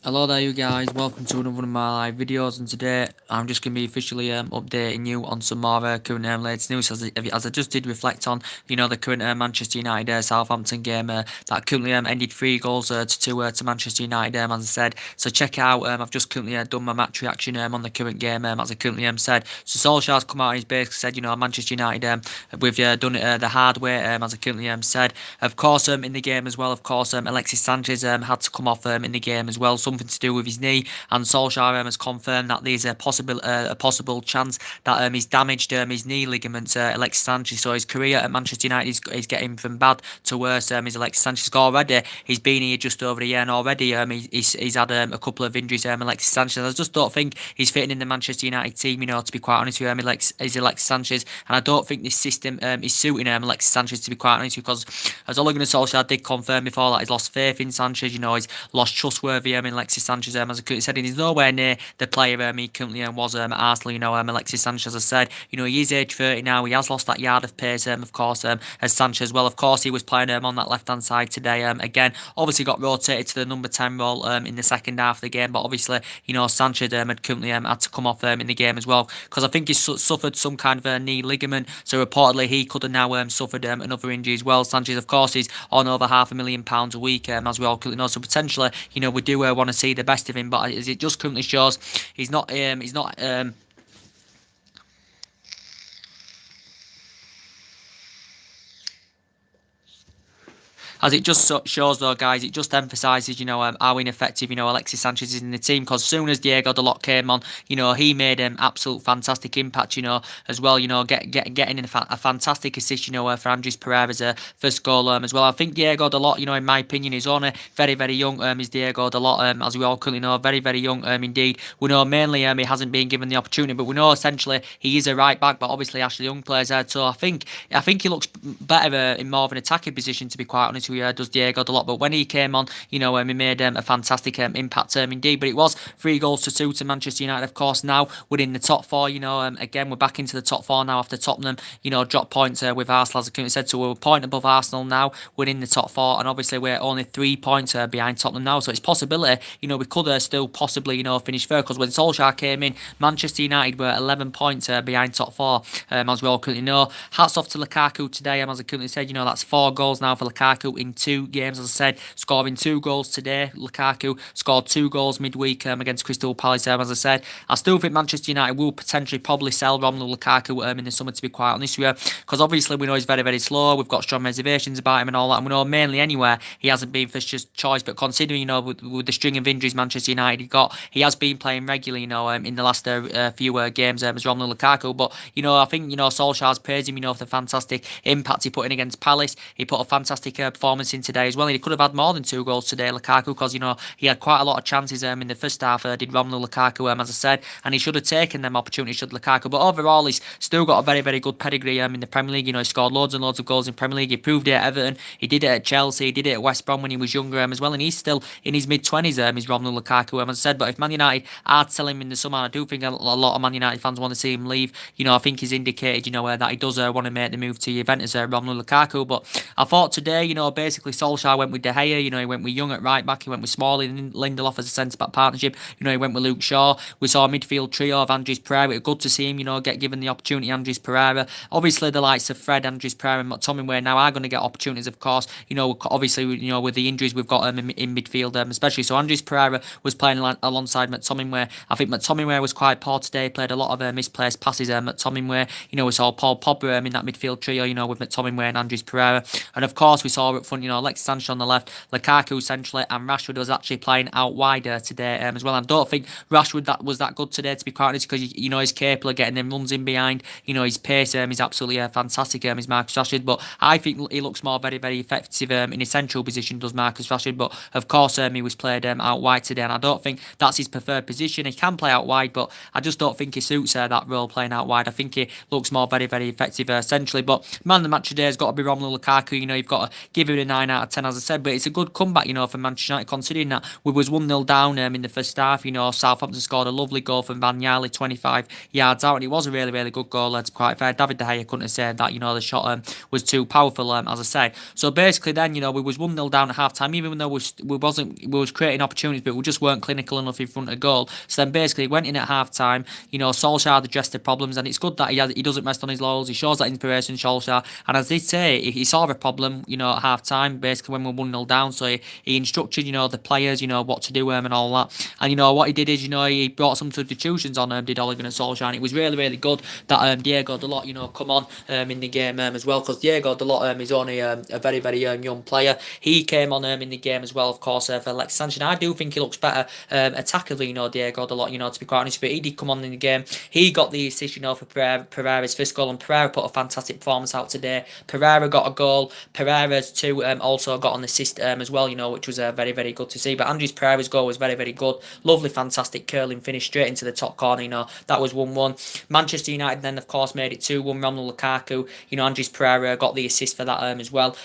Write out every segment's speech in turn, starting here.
Hello there you guys, welcome to another one of my live videos, and today I'm just going to be officially updating you on some more current latest news as I just did reflect on, the current Manchester United Southampton game that currently ended 3 goals to 2 to Manchester United, as I said. So check it out, I've just currently done my match reaction on the current game, as I currently said. So Solskjaer's come out and he's basically said, Manchester United, we've done it the hard way, as I currently said. Of course, in the game as well, of course, Alexis Sanchez had to come off in the game as well, something to do with his knee, and Solskjaer has confirmed that there's a possible chance that he's damaged his knee ligaments, Alexis Sanchez. So his career at Manchester United is getting from bad to worse. Is Alexis Sanchez already? He's been here just over a year, and already he's had a couple of injuries. Alexis Sanchez, I just don't think he's fitting in the Manchester United team. To be quite honest with you, Alexis Sanchez, and I don't think this system is suiting Alexis Sanchez, to be quite honest, because as Ole Gunnar Solskjaer did confirm before that he's lost faith in Sanchez. He's lost trustworthy in Alexis Sanchez. As I said, he's nowhere near the player he currently was at Arsenal. Alexis Sanchez, as I said, he is age 30 now. He has lost that yard of pace, of course, as Sanchez. Well, of course, he was playing on that left-hand side today. Again, obviously got rotated to the number 10 role in the second half of the game, but obviously, Sanchez had currently had to come off in the game as well, because I think he suffered some kind of a knee ligament. So reportedly, he could have now suffered another injury as well. Sanchez, of course, is on over £500,000 a week, as we all currently know. So potentially, we do want to see the best of him, but as it just currently shows, he's not. As it just shows, though, guys, it just emphasises, how ineffective, Alexis Sanchez is in the team. Because as soon as Diego Dalot came on, he made an absolute fantastic impact, as well, getting in a fantastic assist, for Andres Pereira's first goal as well. I think Diego Dalot, in my opinion, is only very, very young. Is Diego Dalot, as we all currently know, very, very young indeed. We know mainly he hasn't been given the opportunity, but we know essentially he is a right back. But obviously Ashley Young plays there, so I think he looks better in more of an attacking position, to be quite honest. Does Diego Dalot, but when he came on, he made a fantastic impact indeed. But it was 3 goals to 2 to Manchester United. Of course, now we're in the top 4. Again, we're back into the top 4 now after Tottenham, dropped points with Arsenal, as I currently said. So we're a point above Arsenal now. We're in the top 4, and obviously we're only 3 points behind Tottenham now. So it's possibility, we could still possibly, finish third. Because when Solskjaer came in, Manchester United were 11 points behind top 4, as we all currently know. Hats off to Lukaku today, as I currently said. That's 4 goals now for Lukaku in 2 games, as I said, scoring 2 goals today. Lukaku scored 2 goals midweek against Crystal Palace, as I said. I still think Manchester United will potentially probably sell Romelu Lukaku in the summer, to be quite honest with you, because obviously we know he's very, very slow. We've got strong reservations about him and all that, and we know mainly anywhere he hasn't been first choice, but considering, with the string of injuries Manchester United got, he has been playing regularly, in the last few games as Romelu Lukaku. But, I think, Solskjaer's praised him, for the fantastic impact he put in against Palace. He put a fantastic performance in today as well. He could have had more than 2 goals today, Lukaku, because he had quite a lot of chances in the first half. Did Romelu Lukaku, as I said, and he should have taken them opportunities, should Lukaku. But overall, he's still got a very, very good pedigree in the Premier League. He scored loads and loads of goals in Premier League. He proved it at Everton. He did it at Chelsea. He did it at West Brom when he was younger as well. And he's still in his mid-20s. Is Romelu Lukaku, as I said. But if Man United are to sell him in the summer, I do think a lot of Man United fans want to see him leave. I think he's indicated, that he does want to make the move to Juventus, Romelu Lukaku. But I thought today, basically Solskjaer went with De Gea. He went with Young at right back. He went with Smalling, Lindelof as a centre back partnership. He went with Luke Shaw. We saw a midfield trio of Andres Pereira. It was good to see him, get given the opportunity. Andres Pereira. Obviously, the likes of Fred, Andres Pereira, and McTominay now are going to get opportunities. Of course, obviously, with the injuries we've got in midfield, especially. So Andres Pereira was playing alongside McTominay. I think McTominay was quite poor today. Played a lot of misplaced passes. McTominay. We saw Paul Pogba in that midfield trio. With McTominay and Andres Pereira, and of course we saw up front. Alexis Sanchez on the left, Lukaku centrally, and Rashford was actually playing out wider today as well. I don't think Rashford was that good today, to be quite honest, because he's capable of getting them runs in behind. His pace is absolutely fantastic. Is Marcus Rashford, but I think he looks more very, very effective in a central position. Does Marcus Rashford? But of course he was played out wide today, and I don't think that's his preferred position. He can play out wide, but I just don't think he suits that role, playing out wide. I think he looks more very, very effective centrally. But man of the match today has got to be Romelu Lukaku. You've got to give give it a 9 out of 10, as I said, but it's a good comeback, for Manchester United, considering that we was 1-0 down in the first half. Southampton scored a lovely goal from Van Yali 25 yards out, and it was a really, really good goal, let's be quite fair. David De Gea couldn't have said that, the shot was too powerful, as I said. So basically then, we was 1-0 down at half-time, even though we was creating opportunities, but we just weren't clinical enough in front of goal. So then basically went in at half-time, Solskjaer addressed the problems, and it's good that he doesn't rest on his laurels. He shows that inspiration, Solskjaer, and as they say, he saw a problem, at half-time, basically when we were 1-0 down, so he instructed, the players, what to do and all that. And, what he did is, he brought some substitutions on, did Ole Gunnar Solskjaer, and it was really, really good that Diego Dalot, come on in the game as well, because Diego Dalot is only a very, very young player. He came on in the game as well, of course, for Alexis Sanchez. I do think he looks better attackingly, Diego Dalot, to be quite honest, but he did come on in the game. He got the assist, for Pereira's first goal, and Pereira put a fantastic performance out today. Pereira got a goal. Pereira's two also got an assist as well, which was very, very good to see. But Andres Pereira's goal was very, very good. Lovely, fantastic curling finish straight into the top corner, that was 1-1. Manchester United then, of course, made it 2-1. Romelu Lukaku, Andres Pereira got the assist for that as well.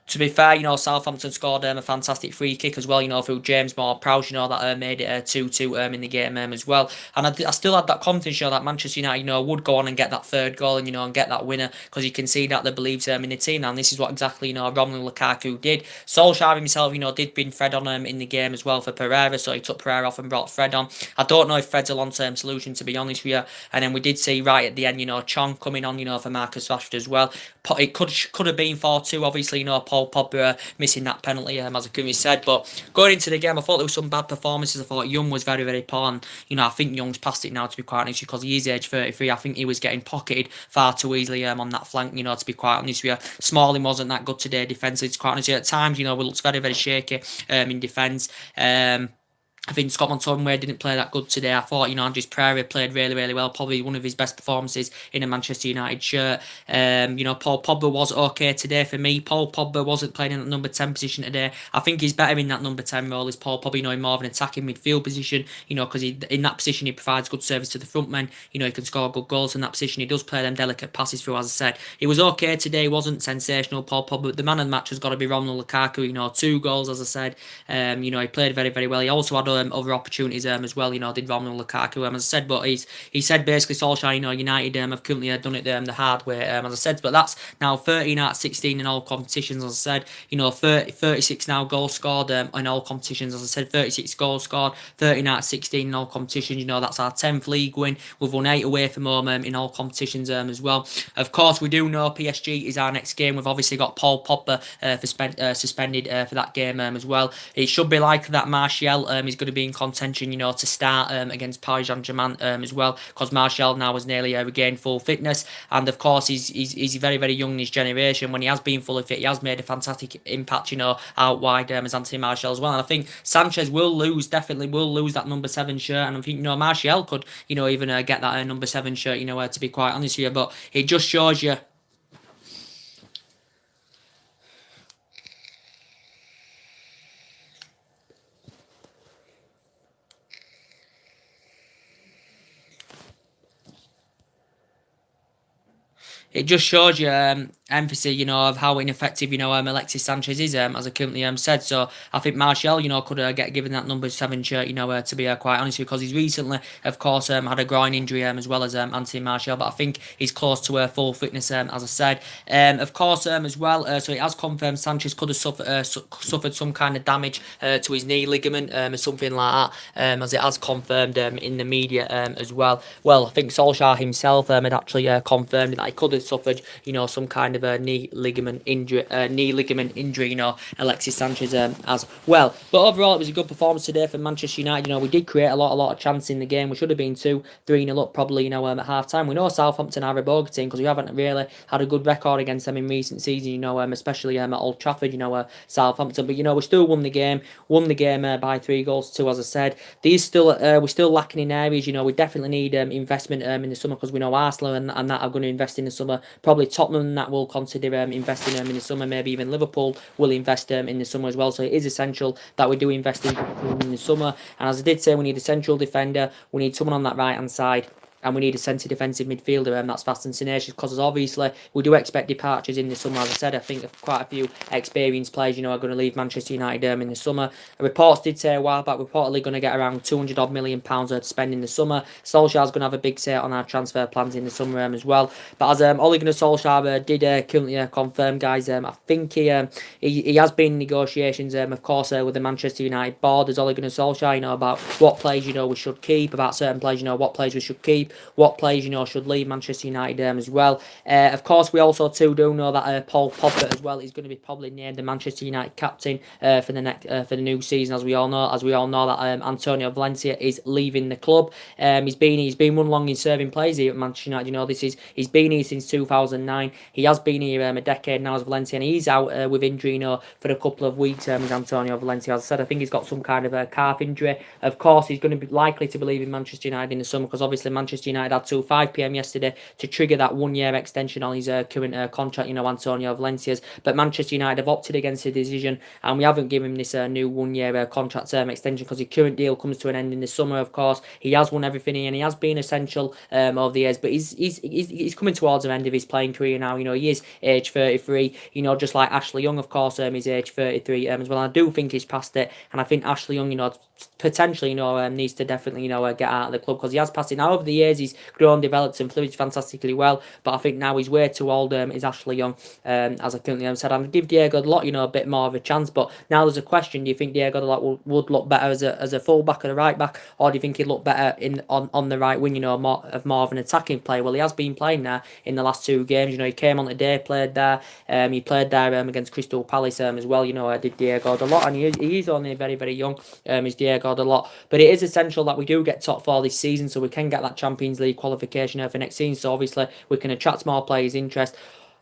To be fair, Southampton scored a fantastic free kick as well, through James Ward-Prowse, that made it 2-2 in the game as well. And I still had that confidence, that Manchester United, would go on and get that third goal and, and get that winner, because you can see that they believe in the team now, and this is what exactly, Romelu Lukaku did. Solskjaer himself, did bring Fred on in the game as well for Pereira, so he took Pereira off and brought Fred on. I don't know if Fred's a long-term solution, to be honest with you. And then we did see right at the end, Chong coming on, for Marcus Rashford as well. It could have been 4-2, obviously, Paul Pogba missing that penalty, as Akumi said. But going into the game, I thought there was some bad performances. I thought Young was very, very poor. And, I think Young's past it now, to be quite honest, because he is age 33. I think he was getting pocketed far too easily on that flank, to be quite honest with you. Smalling wasn't that good today defensively, to be quite honest with you. At times, we looked very, very shaky in defence. I think Scott McTominay didn't play that good today. I thought, Andres Pereira played really, really well. Probably one of his best performances in a Manchester United shirt. Paul Pogba was okay today for me. Paul Pogba wasn't playing in that number 10 position today. I think he's better in that number 10 role as Paul Pogba, in more of an attacking midfield position, because in that position he provides good service to the front men. He can score good goals in that position. He does play them delicate passes through, as I said. He was okay today. He wasn't sensational, Paul Pogba. But the man of the match has got to be Romelu Lukaku. 2 goals, as I said. He played very, very well. He also had other opportunities as well, did Romelu Lukaku, as I said, but he said basically Solskjaer, United have currently done it the hard way, as I said, but that's now 13 out of 16 in all competitions, as I said, 36 now goals scored in all competitions, as I said, 36 goals scored, 13 out of 16 in all competitions, that's our 10th league win. We've won 8 away from home in all competitions as well. Of course, we do know PSG is our next game. We've obviously got Paul Pogba suspended for that game as well. It should be likely that Martial is going to be in contention, to start against Paris Saint-Germain as well, because Martial now has nearly regained full fitness, and of course he's very, very young in his generation. When he has been fully fit, he has made a fantastic impact, out wide as Anthony Martial as well. And I think Sanchez definitely will lose that number 7 shirt, and I think Martial could even get that number 7 shirt, to be quite honest with you. But it just shows you. It just shows you emphasis, of how ineffective, Alexis Sanchez is, as I currently said. So I think Martial, could get given that number 7 shirt, to be quite honest, because he's recently, of course, had a groin injury as well as Anthony Martial, but I think he's close to full fitness, as I said. Of course, as well, so it has confirmed Sanchez could have suffered some kind of damage to his knee ligament or something like that, as it has confirmed in the media as well. Well, I think Solskjaer himself had actually confirmed that he could have suffered, some kind of a knee ligament injury, Alexis Sanchez as well. But overall, it was a good performance today for Manchester United. We did create a lot of chances in the game. We should have been 2-3-0 up probably, at half time. We know Southampton are a bogey team because we haven't really had a good record against them in recent seasons, especially at Old Trafford, Southampton. But, we still won the game by 3-2, as I said. We're still lacking in areas, we definitely need investment in the summer, because we know Arsenal and that are going to invest in the summer. Probably Tottenham that will consider investing in the summer. Maybe even Liverpool will invest in the summer as well. So it is essential that we do invest in the summer. And as I did say, we need a central defender. We need someone on that right hand side. and we need a centre defensive midfielder that's fast and tenacious, because obviously we do expect departures in the summer. As I said, I think quite a few experienced players, are going to leave Manchester United in the summer. Reports did say a while back, reportedly going to get around £200 million to spend in the summer. Solskjaer's going to have a big say on our transfer plans in the summer as well. But as Ole Gunnar Solskjaer did currently confirm, guys, I think he has been in negotiations, of course, with the Manchester United board, as Ole Gunnar Solskjaer, about what players, we should keep, about certain players, what players we should keep, what players, should leave Manchester United as well. Of course, we also too do know that Paul Pogba as well is going to be probably named the Manchester United captain for the new season, as we all know. As we all know that Antonio Valencia is leaving the club. He's been one long in serving players here at Manchester United. He's been here since 2009. He has been here a decade now as Valencia, and he's out with injury, for a couple of weeks. As Antonio Valencia, as I said, I think he's got some kind of a calf injury. Of course, he's going to be likely to be leaving Manchester United in the summer, because obviously Manchester United had till 5 p.m. yesterday to trigger that 1-year extension on his current contract, Antonio Valencia's. But Manchester United have opted against the decision, and we haven't given him this new 1-year contract term extension, because his current deal comes to an end in the summer. Of course, he has won everything, and he has been essential over the years. But he's coming towards the end of his playing career now. He is age 33. Just like Ashley Young, of course, is age 33 as well. And I do think he's past it, and I think Ashley Young, potentially, needs to definitely, get out of the club, because he has passed it. Now, over the years, he's grown, developed, and flourished fantastically well, but I think now he's way too old, is Ashley Young, as I currently said. I'd give Diego Dalot, a bit more of a chance, but now there's a question: do you think Diego Dalot would look better as a full-back or a right-back, or do you think he'd look better on the right wing, more of an attacking player? Well, he has been playing there in the last 2 games. He came on today, played there, he played there against Crystal Palace as well, did Diego Dalot, and he is only very, very young, is Diego Dalot. But it is essential that we do get top 4 this season, so we can get that Champions League qualification for next season, so obviously we can attract more players' interest.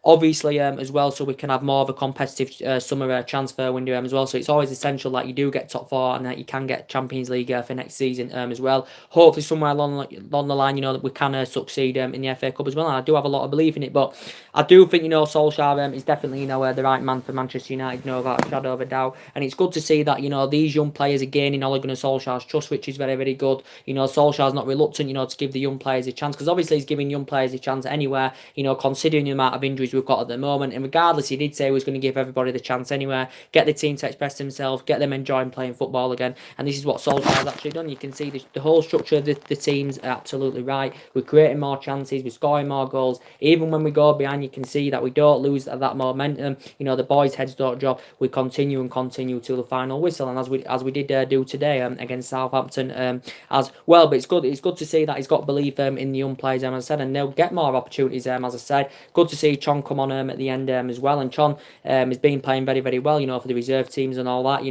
Obviously, as well, so we can have more of a competitive summer transfer window as well. So it's always essential that you do get top 4 and that you can get Champions League for next season as well. Hopefully, somewhere along the line, that we can succeed in the FA Cup as well. And I do have a lot of belief in it, but I do think Solskjaer is definitely the right man for Manchester United, without a shadow of a doubt. And it's good to see that these young players are gaining Ole Gunnar Solskjaer's trust, which is very, very good. Solskjaer's not reluctant, to give the young players a chance, because obviously he's giving young players a chance anywhere. Considering the amount of injuries we've got at the moment, and regardless, he did say he was going to give everybody the chance anywhere, get the team to express themselves, get them enjoying playing football again, and this is what Solskjaer's actually done. You can see the whole structure of the team's absolutely right. We're creating more chances, we're scoring more goals. Even when we go behind, you can see that we don't lose that momentum. The boys' heads don't drop. We continue till the final whistle, and as we did do today against Southampton as well. But it's good to see that he's got belief in the young players, as I said, and they'll get more opportunities. As I said, good to see Chon come on at the end as well, and Chon has been playing very, very well, for the reserve teams and all that.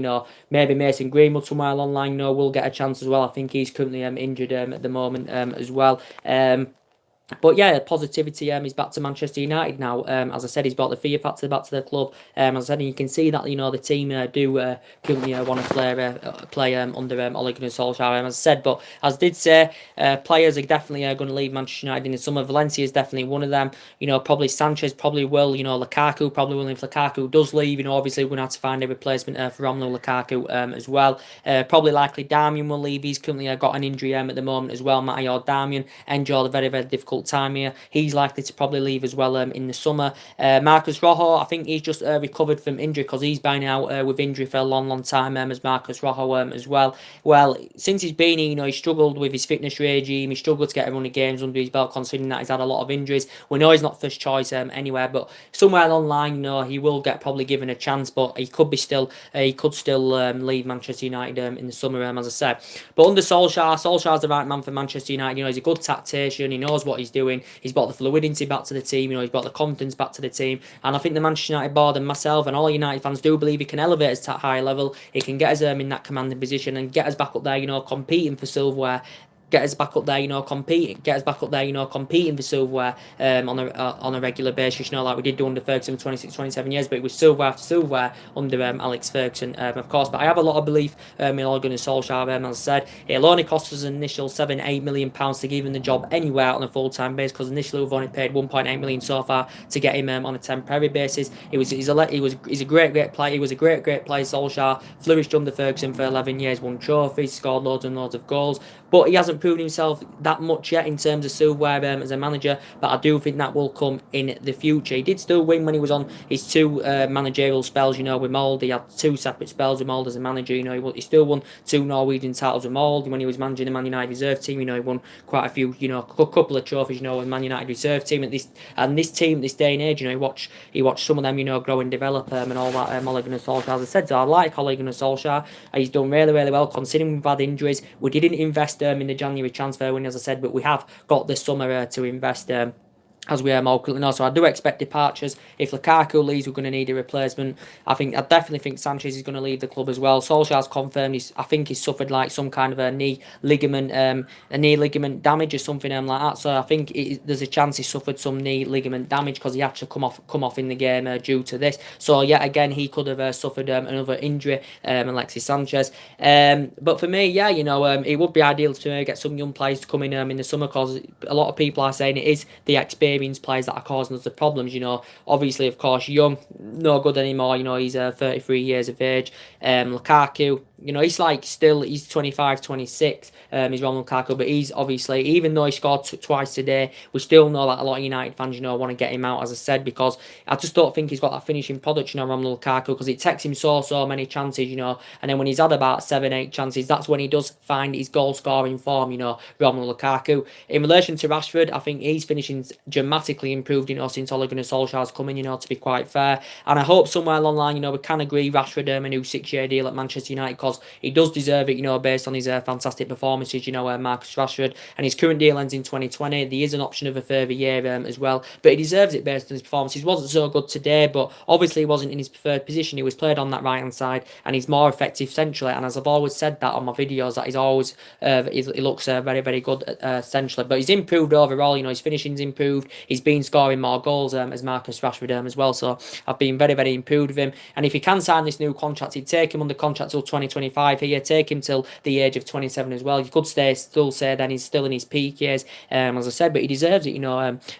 Maybe Mason Greenwood somewhere along the line, will get a chance as well. I think he's currently injured at the moment as well. But yeah, positivity is back to Manchester United now. As I said, he's brought the fear factor back to the club. As I said, and you can see that the team do currently want to play under Ole Gunnar Solskjaer, as I said. But as I did say, players are definitely going to leave Manchester United in the summer. Valencia is definitely one of them. Probably Sanchez probably will. Lukaku probably will. If Lukaku does leave, obviously we're going to have to find a replacement for Romelu Lukaku as well. Probably likely Darmian will leave. He's currently got an injury at the moment as well. Matteo Darmian endured a very, very difficult time here. He's likely to probably leave as well in the summer. Marcus Rojo, I think he's just recovered from injury, because he's been out with injury for a long, long time as Marcus Rojo as well. Well, since he's been here, he struggled with his fitness regime. He struggled to get a run of games under his belt, considering that he's had a lot of injuries. We know he's not first choice anywhere, but somewhere along the line, he will get probably given a chance, but he could still leave Manchester United in the summer, as I said. But under Solskjaer's the right man for Manchester United. He's a good tactician. He knows what he's doing. He's brought the fluidity back to the team. He's brought the confidence back to the team. And I think the Manchester United board and myself and all United fans do believe he can elevate us to a higher level. He can get us in that commanding position and get us back up there, competing for silverware. Get us back up there, competing for silverware on a regular basis, like we did do under Ferguson for 26, 27 years, but it was silverware after silverware under Alex Ferguson, of course. But I have a lot of belief in Ole Gunnar Solskjaer, as I said. It'll only cost us an initial £7-8 million to give him the job anywhere on a full-time basis, because initially we've only paid £1.8 million so far to get him on a temporary basis. He's a great player. He was a great player, Solskjaer. Flourished under Ferguson for 11 years, won trophies, scored loads and loads of goals, but he hasn't hasn't proven himself that much yet in terms of silverware as a manager, but I do think that will come in the future. He did still win when he was on his two managerial spells, with Molde. He had two separate spells with Molde as a manager. He still won two Norwegian titles with Molde when he was managing the Man United reserve team. He won quite a few, a couple of trophies, with Man United reserve team. This team, this day and age, he watched some of them, grow and develop and all that. Ole Gunnar Solskjaer, as I said, so I like Ole Gunnar Solskjaer. He's done really, really well considering we've had injuries. We didn't invest in the January transfer window, as I said, but we have got this summer to invest. As we all currently know. So I do expect departures. If Lukaku leaves, we're going to need a replacement. I definitely think Sanchez is going to leave the club as well. Solskjaer's confirmed. I think he's suffered like some kind of a knee ligament damage or something like that. So I think there's a chance he suffered some knee ligament damage because he had to come off in the game due to this. So yet again, he could have suffered another injury, Alexis Sanchez. But for me, it would be ideal to get some young players to come in the summer because a lot of people are saying it is the experienced players that are causing us the problems. Obviously, of course, Young, no good anymore. He's 33 years of age. Lukaku, he's 25, 26. He's Romelu Lukaku, but he's obviously, even though he scored twice today, we still know that a lot of United fans, want to get him out, as I said, because I just don't think he's got that finishing product, Romelu Lukaku, because it takes him so many chances, and then when he's had about 7-8 chances, that's when he does find his goal scoring form, Romelu Lukaku. In relation to Rashford, I think he's finishing dramatically improved, since Ole Gunnar Solskjaer's coming, to be quite fair. And I hope somewhere along the line, we can agree Rashford a new 6-year deal at Manchester United because he does deserve it, based on his fantastic performances, Marcus Rashford. And his current deal ends in 2020. There is an option of a further year as well, but he deserves it based on his performances. He wasn't so good today, but obviously he wasn't in his preferred position. He was played on that right-hand side, and he's more effective centrally. And as I've always said that on my videos, that he's always he looks very, very good centrally. But he's improved overall. His finishing's improved. He's been scoring more goals as Marcus Rashford as well. So I've been very, very improved with him. And if he can sign this new contract, he'd take him under contract till 2025 here, take him till the age of 27 as well. You could still say then he's still in his peak years, as I said, but he deserves it,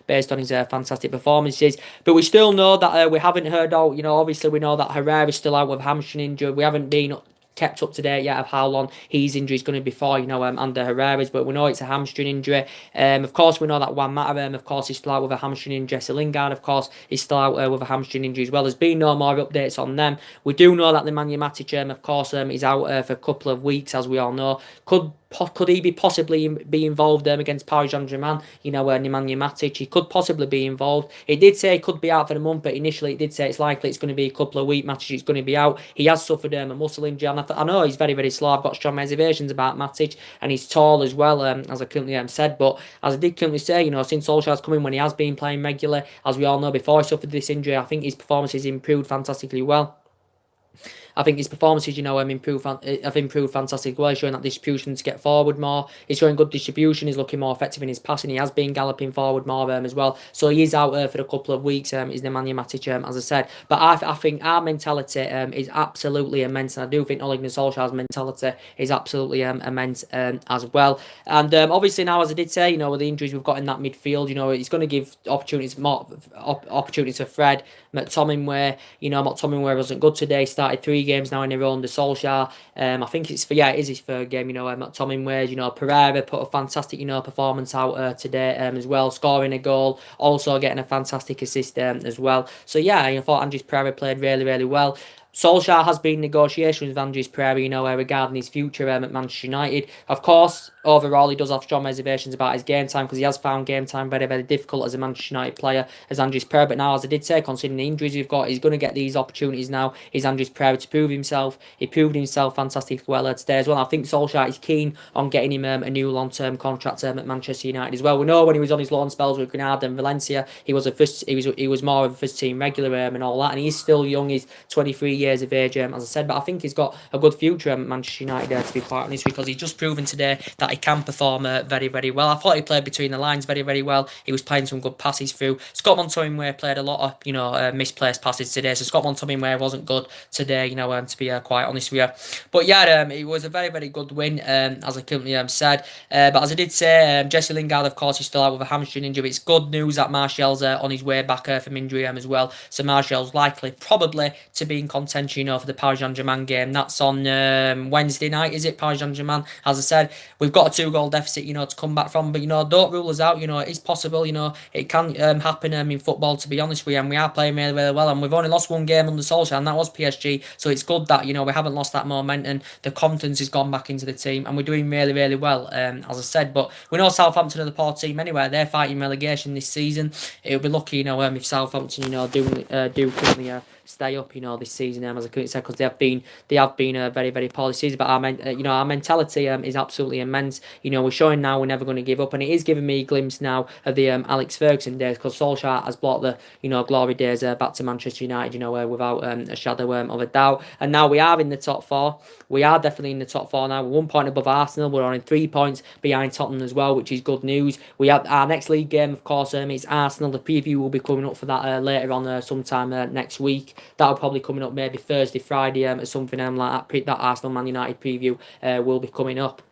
based on his fantastic performances. But we still know that we haven't heard out, obviously we know that Herrera's still out with hamstring injury. We haven't been kept up to date yet of how long his injury is going to be for, under Herrera's, but we know it's a hamstring injury. Of course, we know that Juan Mata, of course, is still out with a hamstring injury. Jesse Lingard, of course, is still out with a hamstring injury as well. There's been no more updates on them. We do know that Nemanja Matic, of course, is out for a couple of weeks, as we all know. Could he possibly be involved against Paris Saint-Germain? Nemanja Matic, he could possibly be involved. It did say he could be out for the month, but initially it did say it's likely it's going to be a couple of weeks. Matic is going to be out. He has suffered a muscle injury, and I know he's very, very slow. I've got strong reservations about Matic, and he's tall as well, as I currently said. But as I did currently say, since Solskjaer's come in, when he has been playing regularly, as we all know, before he suffered this injury, I think his performance has improved fantastically well. I think his performances, have improved fantastically well, showing that distribution to get forward more. He's showing good distribution. He's looking more effective in his passing. He has been galloping forward more as well. So he is out for a couple of weeks. Is Nemanja Matic, as I said. But I think our mentality is absolutely immense, and I do think Ole Gunnar Solskjaer's mentality is absolutely immense as well. And obviously now, as I did say, with the injuries we've got in that midfield, it's going to give opportunities for Fred. McTominay, McTominay wasn't good today. Started 3 games now in a row under Solskjaer. I think it is his third game. McTominay, Pereira put a fantastic, performance out today as well, scoring a goal, also getting a fantastic assist as well. So I thought Andries Pereira played really, really well. Solskjaer has been in negotiations with Andries Pereira, regarding his future at Manchester United. Of course, overall, he does have strong reservations about his game time because he has found game time very, very difficult as a Manchester United player, as Andries Pereira. But now, as I did say, considering the injuries we've got, he's going to get these opportunities now. He's Andries Pereira to prove himself. He proved himself fantastically well today as well. I think Solskjaer is keen on getting him a new long-term contract at Manchester United as well. We know when he was on his loan spells with Granada and Valencia, he was more of a first team regular and all that, and he's still young. He's 23 years of age, as I said, but I think he's got a good future at Manchester United, to be quite honest, because he's just proven today that he can perform very, very well. I thought he played between the lines very, very well. He was playing some good passes through. Scott McTominay played a lot of, misplaced passes today, so Scott McTominay wasn't good today, to be quite honest with you. But it was a very, very good win, as I currently said. But as I did say, Jesse Lingard, of course, is still out with a hamstring injury. It's good news that Martial's on his way back from injury as well. So Martial's probably to be in contact contention, for the Paris Saint-Germain game. That's on Wednesday night, is it? Paris Saint-Germain. As I said, we've got a 2-goal deficit, to come back from. But, don't rule us out. It is possible, it can happen in football, to be honest with you. And we are playing really, really well. And we've only lost one game under Solskjaer, and that was PSG. So it's good that, we haven't lost that momentum. The confidence has gone back into the team, and we're doing really, really well, as I said. But we know Southampton are the poor team anyway. They're fighting relegation this season. It'll be lucky, if Southampton, do currently stay up, this season, as I couldn't say, because they have been very, very poor this season. But our mentality is absolutely immense. We're showing now we're never going to give up, and it is giving me a glimpse now of the Alex Ferguson days, because Solskjaer has brought the glory days back to Manchester United, without a shadow of a doubt. And now we are in the top 4. We are definitely in the top 4 now. We're 1 point above Arsenal. We're on 3 points behind Tottenham as well, which is good news. We have our next league game, of course, is Arsenal. The preview will be coming up for that later on sometime next week. That'll probably coming up maybe Thursday, Friday, or something like that. That Arsenal Man United preview will be coming up.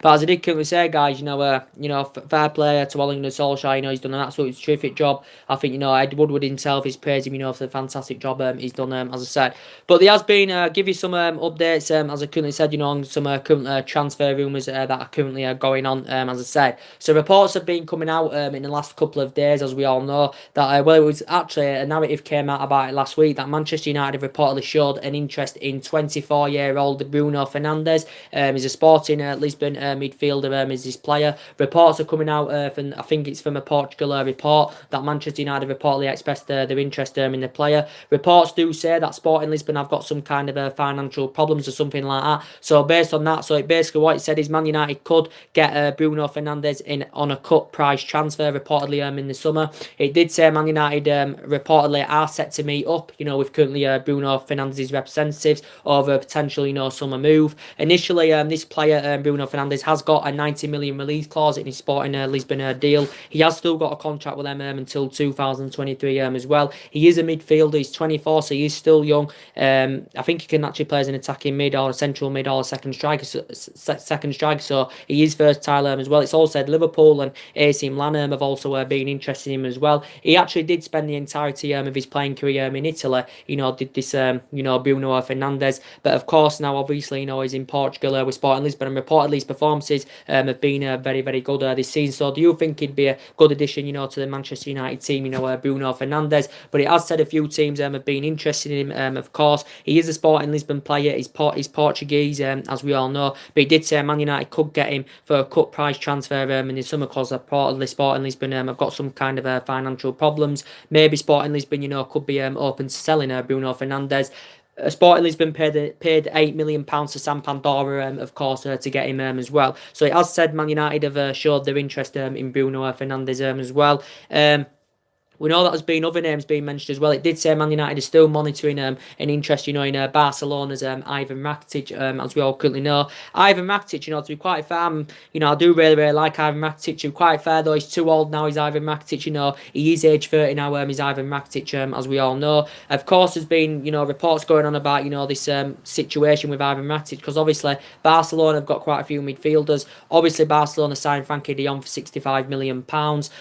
But as I did currently say, guys, fair play to Ole Gunnar Solskjaer. He's done an absolutely terrific job. I think, Ed Woodward himself is praising him, for the fantastic job he's done, as I said. But there has been, give you some updates, as I currently said, on some current transfer rumours that are currently going on, as I said. So reports have been coming out in the last couple of days, as we all know, that, it was actually a narrative came out about it last week, that Manchester United have reportedly showed an interest in 24-year-old Bruno Fernandes. He's a Sporting Lisbon midfielder, is this player. Reports are coming out from, I think it's from a Portugal report, that Manchester United reportedly expressed their interest in the player. Reports do say that Sporting Lisbon have got some kind of financial problems or something like that. So based on that, basically what it said is Man United could get Bruno Fernandes in on a cut price transfer, reportedly in the summer. It did say Man United reportedly are set to meet up, with currently Bruno Fernandes' representatives over a potential, summer move. Initially, this player, Bruno Fernandes, has got a 90 million release clause in his Sporting Lisbon deal. He has still got a contract with them until 2023 as well. He is a midfielder. He's 24, so he is still young. I think he can actually play as an attacking mid or a central mid or a second striker. So he is versatile as well. It's all said Liverpool and AC Milan have also been interested in him as well. He actually did spend the entirety of his playing career in Italy. Did this Bruno Fernandes. But of course now obviously he's in Portugal with Sporting Lisbon, and reportedly his performances have been very, very good this season. So do you think he'd be a good addition, to the Manchester United team, Bruno Fernandes? But it has said a few teams have been interested in him. Of course, he is a Sporting Lisbon player. He's Portuguese, as we all know. But he did say Man United could get him for a cut price transfer in the summer, because reportedly Sporting Lisbon have got some kind of financial problems. Maybe Sporting Lisbon, could be open to selling Bruno Fernandes. Sporting Lisbon paid £8 million to Sam Pandora, of course, to get him as well. So it has said Man United have showed their interest in Bruno Fernandes as well. We know that there's been other names being mentioned as well. It did say Man United is still monitoring an interest, in Barcelona's Ivan Rakitic, as we all currently know. Ivan Rakitic, to be quite fair, I do really, really like Ivan Rakitic. To be quite fair, though, he's too old now, he's Ivan Rakitic, he is age 30 now, he's Ivan Rakitic, as we all know. Of course, there's been, reports going on about, this situation with Ivan Rakitic, because obviously Barcelona have got quite a few midfielders. Obviously, Barcelona signed Frankie de Jong for £65 million.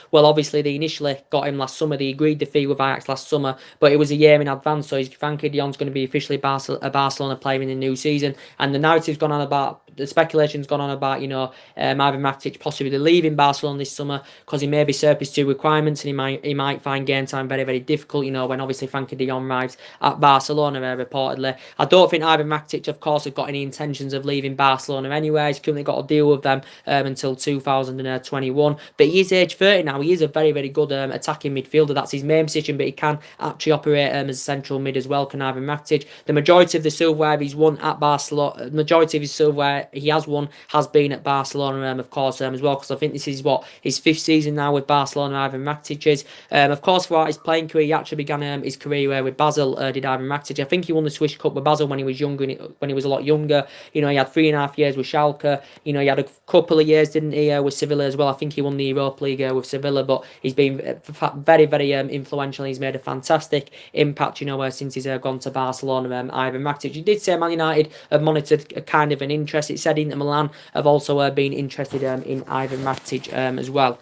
Well, obviously, they initially got him last summer. They agreed the fee with Ajax last summer, but it was a year in advance, so Frankie de Jong's going to be officially a Barcelona player in the new season. And the narrative's gone on about, the speculation's gone on about, Ivan Rakitic possibly leaving Barcelona this summer because he may be surplus to requirements, and he might find game time very, very difficult, when obviously Frankie de Jong arrives at Barcelona, reportedly. I don't think Ivan Rakitic, of course, has got any intentions of leaving Barcelona anyway. He's currently got a deal with them until 2021, but he is age 30 now. He is a very, very good attacking midfielder. That's his main position, but he can actually operate as a central mid as well, can Ivan Rakitic. The majority of the silverware he's won at Barcelona, the majority of his silverware he has won has been at Barcelona, of course, as well, because I think this is his 5th season now with Barcelona, Ivan Rakitic is. Of course, throughout his playing career, he actually began his career with Basel, did Ivan Rakitic. I think he won the Swiss Cup with Basel when he was younger, when he was a lot younger. He had 3.5 years with Schalke. He had a couple of years, didn't he, with Sevilla as well. I think he won the Europa League with Sevilla, but he's been very, very influential. He's made a fantastic impact, since he's gone to Barcelona, Ivan Rakitic. He did say Man United have monitored a kind of an interest. It said Inter Milan have also been interested in Ivan Rakitic as well.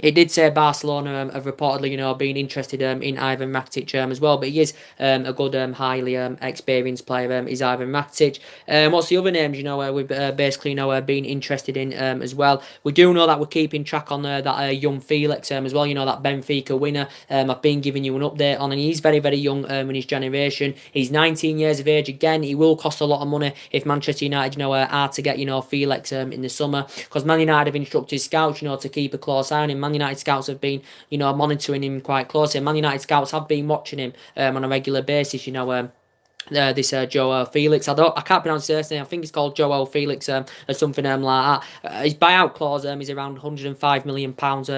It did say Barcelona have reportedly, been interested in Ivan Rakitic as well, but he is a good, highly experienced player. Is Ivan Rakitic. What's the other names? We've basically, been interested in as well. We do know that we're keeping track on that young Felix as well. That Benfica winner. I've been giving you an update on, and he's very, very young in his generation. He's 19 years of age. Again, he will cost a lot of money if Manchester United, are to get, Felix in the summer, because Man United have instructed scouts, to keep a close eye on him. Man United scouts have been, monitoring him quite closely. Man United scouts have been watching him on a regular basis, this Joao Felix. I can't pronounce his name. I think it's called Joao Felix or something like that. His buyout clause is around £105 million.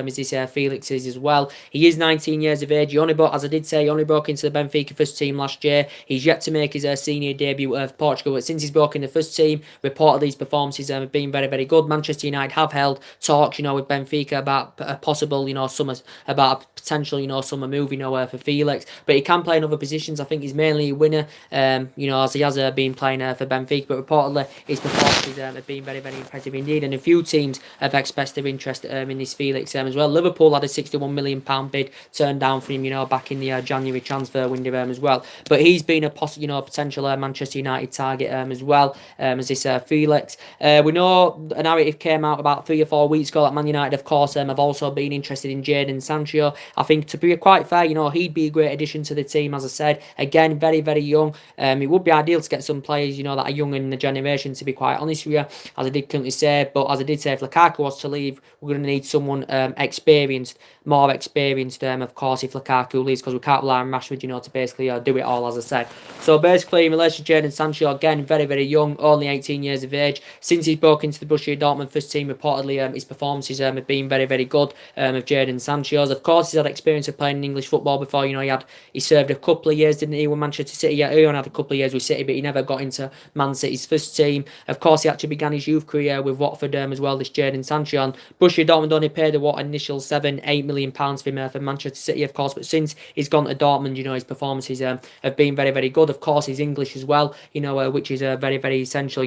Is this Felix is as well. He is 19 years of age. As I did say, he only broke into the Benfica first team last year. He's yet to make his senior debut for Portugal. But since he's broken the first team, reportedly his performances have been very, very good. Manchester United have held talks, with Benfica about a possible, summer, about a potential, summer move, for Felix. But he can play in other positions. I think he's mainly a winner. As he has been playing for Benfica, but reportedly his performances have been very, very impressive indeed, and a few teams have expressed their interest in this Felix as well. Liverpool had a £61 million bid turned down for him, back in the January transfer window as well. But he's been a potential Manchester United target as well as this Felix. We know a narrative came out about 3 or 4 weeks ago that Man United, of course, have also been interested in Jadon Sancho. I think, to be quite fair, he'd be a great addition to the team, as I said. Again, very, very young. It would be ideal to get some players, that are young in the generation, to be quite honest with you, as I did currently say. But as I did say, if Lukaku was to leave, we're going to need someone experienced, more experienced, of course, if Lukaku leaves, because we can't rely on Rashford, to basically do it all, as I said. So basically, in relation to Jadon Sancho, again, very, very young, only 18 years of age. Since he's broke into the Borussia Dortmund first team, reportedly his performances have been very, very good of Jadon Sancho's. Of course, he's had experience of playing in English football before. He served a couple of years, didn't he, with Manchester City? Yeah, he only had a couple of years with City, but he never got into Man City's first team. Of course, he actually began his youth career with Watford as well, this Jadon Sancho. And Borussia Dortmund only paid initial £7-8 million for him for Manchester City, of course. But since he's gone to Dortmund, his performances have been very, very good. Of course, he's English as well, which is very, very essential.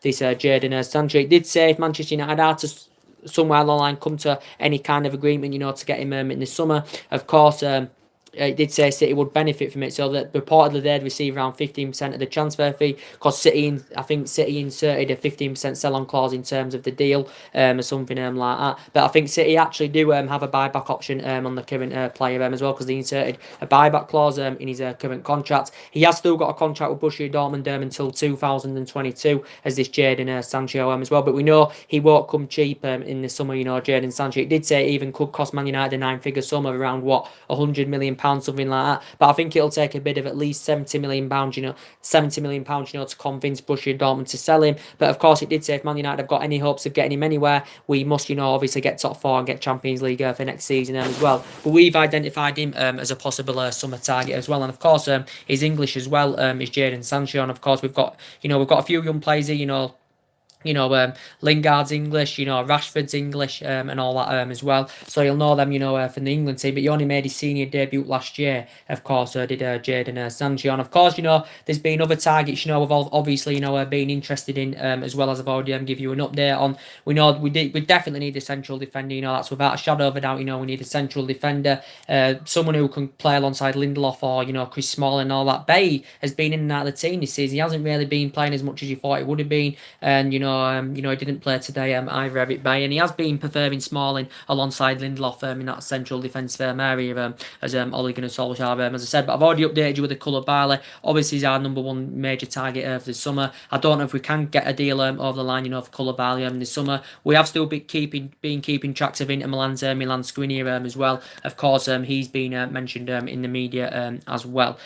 This Jadon Sancho. It did say if Manchester United are to somewhere along the line come to any kind of agreement, to get him in the summer, of course. It did say City would benefit from it, so that reportedly they'd receive around 15% of the transfer fee, because I think City inserted a 15% sell-on clause in terms of the deal, or something like that. But I think City actually do have a buyback option on the current player as well, because they inserted a buyback clause in his current contract. He has still got a contract with Borussia Dortmund until 2022 as this Jadon Sancho as well. But we know he won't come cheap in the summer. Jadon Sancho. It did say it even could cost Man United a 9-figure sum of around £100 million, something like that. But I think it'll take a bid of at least £70 million, £70 million, to convince Borussia Dortmund to sell him. But of course, it did say if Man United have got any hopes of getting him anywhere, we must, obviously get top 4 and get Champions League for next season as well. But we've identified him as a possible summer target as well. And of course, he's English as well, is Jadon Sancho. And of course, we've got a few young players here, Lingard's English, Rashford's English, and all that as well. So you'll know them, from the England team. But he only made his senior debut last year, of course, did Jadon Sancho. And of course, there's been other targets, we've obviously, been interested in, as well, as I've already give you an update on. We know we definitely need a central defender, that's without a shadow of a doubt, we need a central defender, someone who can play alongside Lindelof or, Chris Smalling and all that. Bailly has been in and out of the team this season. He hasn't really been playing as much as you thought he would have been, and, he didn't play today either, Eric Bailly, and he has been preferring Smalling alongside Lindelof in that central defensive area as Ole Gunnar Solskjaer, as I said. But I've already updated you with the Koulibaly. Obviously, he's our number one major target for the summer. I don't know if we can get a deal over the line, for Koulibaly this summer. We have still been keeping tracks of Inter Milan's Milan Skriniar as well. Of course, he's been mentioned in the media as well.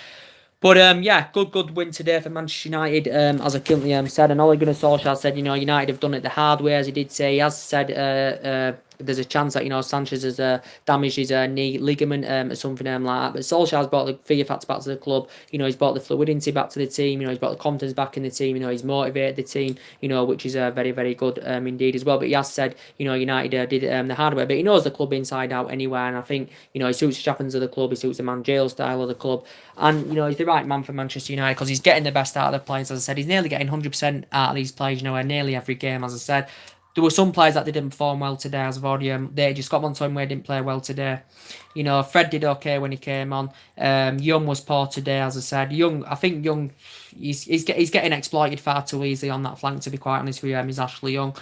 But good win today for Manchester United, as I currently said. And Ole Gunnar Solskjaer said, United have done it the hard way, as he did say. He has said there's a chance that, Sanchez has damaged his knee ligament or something like that. But Solskjaer's brought the fear factor back to the club. He's brought the fluidity back to the team. He's brought the confidence back in the team. He's motivated the team, which is very, very good indeed as well. But he has said, United did it the hard way. But he knows the club inside out anyway. And I think, he suits the chaplains of the club. He suits the man jail style of the club. And, he's the right man for Manchester United, because he's getting the best out of the players. As I said, he's nearly getting 100% out of these players, nearly every game, as I said. there were some players that didn't perform well today, as I've already updated. Scott Montoya didn't play well today. You know, Fred did okay when he came on. Young was poor today, as I said. I think Young, he's getting exploited far too easily on that flank, to be quite honest with you. He's Ashley Young.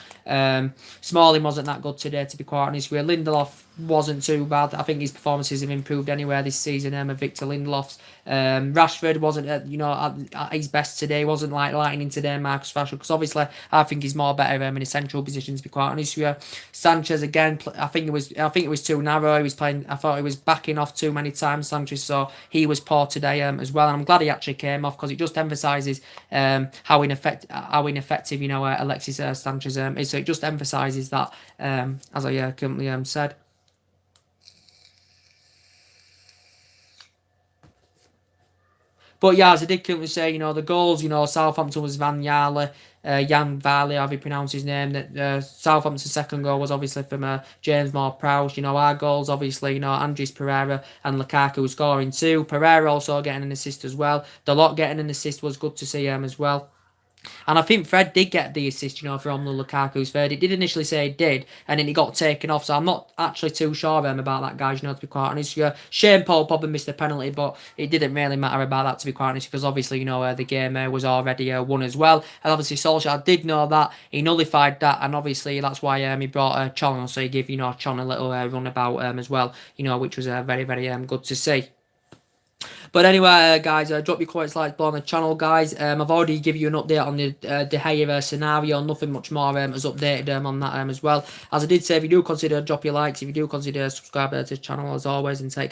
Smalling wasn't that good today, to be quite honest with you. Lindelof wasn't too bad. I think his performances have improved anywhere this season. Victor Lindelof's. Rashford wasn't at his best today. Wasn't like lightning today, Marcus Rashford, because obviously I think he's more better in a central position, to be quite honest with you. Sanchez again, I think it was too narrow. He was playing. I thought he was backing off too many times, Sanchez. So he was poor today as well. And I'm glad he actually came off, because it just emphasises how ineffective Alexis Sanchez is. So it just emphasises that, as I currently said. But yeah, as I did currently say, the goals, Southampton was Van Yale, Jan Varley, how you pronounce his name. That Southampton's second goal was obviously from James Moore-Prowse. Our goals, obviously, Andres Pereira and Lukaku scoring two. Pereira also getting an assist as well. Dalot getting an assist was good to see him as well. And I think Fred did get the assist, from the Lukaku's third. It did initially say it did, and then he got taken off. So I'm not actually too sure about that, guys, to be quite honest. Shane Paul probably missed the penalty, but it didn't really matter about that, to be quite honest, because obviously, the game was already won as well. And obviously, Solskjaer did know that. He nullified that, and obviously, that's why he brought Chon on. So he gave, Chon a little run about as well, which was very, very good to see. But anyway, guys, drop your comments, like below on the channel, guys. I've already given you an update on the De Gea scenario. Nothing much more has updated on that as well. As I did say, if you do consider drop your likes, if you do consider subscribe to the channel as always, and take